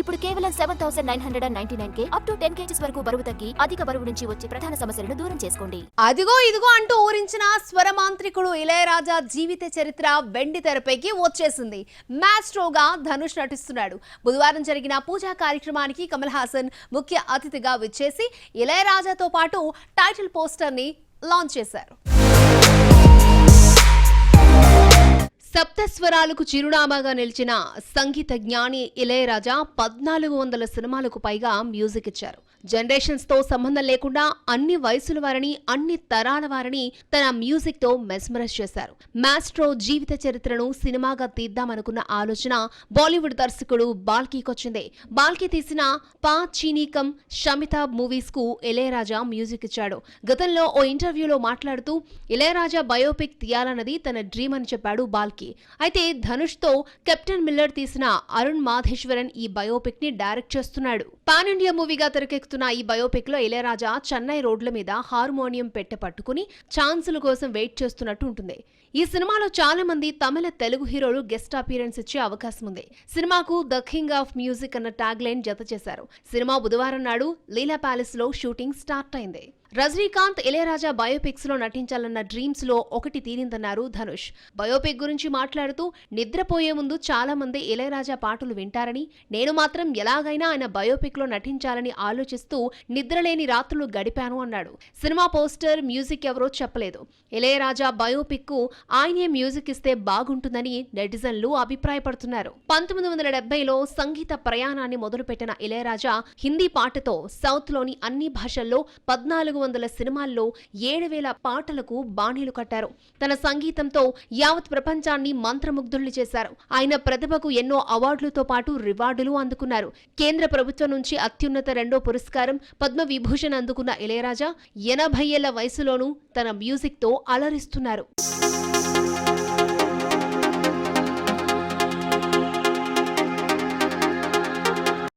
ఇప్పుడు కేవలం 7,999 up to 10 kgs వరకు బరువు తగ్గి అధిక బరువు నుంచి వచ్చే ప్రధాన సమస్యలను దూరం చేసుకోండి. అదిగో ఇదిగో అంటూ ఊరించిన స్వరమాంత్రికుడు ఇళయరాజా జీవిత చరిత్ర వెండి తెరపైకి వచ్చేసింది. మాస్ట్రోగా ధనుష్ నటిస్తున్నాడు. బుధవారం జరిగిన పూజా కార్యక్రమానికి కమల్ హాసన్ ముఖ్య అతిథిగా విచ్చేసి ఇళయరాజాతో పాటు టైటిల్ పోస్టర్ ని లాంచ్ చేశారు. సప్తస్వరాలకు చిరునామాగా నిలిచిన సంగీత జ్ఞాని ఇళయరాజా 1400 సినిమాలకు పైగా మ్యూజిక్ ఇచ్చారు. జనరేషన్స్ తో సంబంధం లేకుండా అన్ని వయసుల వారిని, అన్ని తరాల వారిని తన మ్యూజిక్ తో మెస్మరైజ్ చేశారు. మాస్ట్రో జీవిత చరిత్రను సినిమాగా తీద్దామనుకున్న ఆలోచన బాలీవుడ్ దర్శకుడు బాల్కీకొచ్చింది. బాల్కీ తీసిన పా చీనీకం, షమితాబ్ మూవీస్ కు ఇళయరాజా మ్యూజిక్ ఇచ్చాడు. గతంలో ఓ ఇంటర్వ్యూలో మాట్లాడుతూ ఇళయరాజా బయోపిక్ తీయాలన్నది తన డ్రీమ్ అని చెప్పాడు బాల్కీ. అయితే ధనుష్ తో కెప్టెన్ మిల్లర్ తీసిన అరుణ్ మాధేశ్వరన్ ఈ బయోపిక్ ని డైరెక్ట్ చేస్తున్నాడు. పాన్ ఇండియా మూవీగా తెరకెక్కుతున్న ఈ బయోపిక్ లో ఇళయరాజా చెన్నై రోడ్ల మీద హార్మోనియం పెట్టె పట్టుకుని ఛాన్సుల కోసం వెయిట్ చేస్తున్నట్టు ఉంటుంది. ఈ సినిమాలో చాలా మంది తమిళ, తెలుగు హీరోలు గెస్ట్ అపీరెన్స్ ఇచ్చే అవకాశం ఉంది. సినిమాకు ద కింగ్ ఆఫ్ మ్యూజిక్ అన్న ట్యాగ్ లైన్ జత చేశారు. సినిమా బుధవారం నాడు లీలా ప్యాలెస్ లో షూటింగ్ స్టార్ట్ అయింది. రజనీకాంత్ ఇళయరాజా బయోపిక్స్ లో నటించాలన్న డ్రీమ్స్ లో ఒకటి తీరిందన్నారు ధనుష్. బయోపిక్ గురించి మాట్లాడుతూ నిద్రపోయే ముందు చాలా మంది ఇళయరాజా పాటలు వింటారని, నేను మాత్రం ఎలాగైనా ఆయన బయోపిక్ లో నటించాలని ఆలోచిస్తూ నిద్రలేని రాత్రులు గడిపాను అన్నాడు. సినిమా పోస్టర్, మ్యూజిక్ ఎవరో చెప్పలేదు. ఇళయరాజా బయోపిక్ కు ఆయనే మ్యూజిక్ ఇస్తే బాగుంటుందని నెటిజన్లు అభిప్రాయపడుతున్నారు. 1970లో సంగీత ప్రయాణాన్ని మొదలుపెట్టిన ఇళయరాజా హిందీ పాటతో సౌత్ లోని అన్ని భాషల్లో 1400 సినిమాల్లో 7000 పాటలకు బాణీలు కట్టారు. తన సంగీతంతో యావత్ ప్రపంచాన్ని మంత్రముగ్ధుల్ని చేశారు. ఆయన ప్రతిభకు ఎన్నో అవార్డులతో పాటు రివార్డులు అందుకున్నారు. కేంద్ర ప్రభుత్వం నుంచి అత్యున్నత 2వ పురస్కారం పద్మ విభూషణ్ అందుకున్న ఇళయరాజా 80 ఏళ్ల వయసులోనూ తన మ్యూజిక్ తో అలరిస్తున్నారు.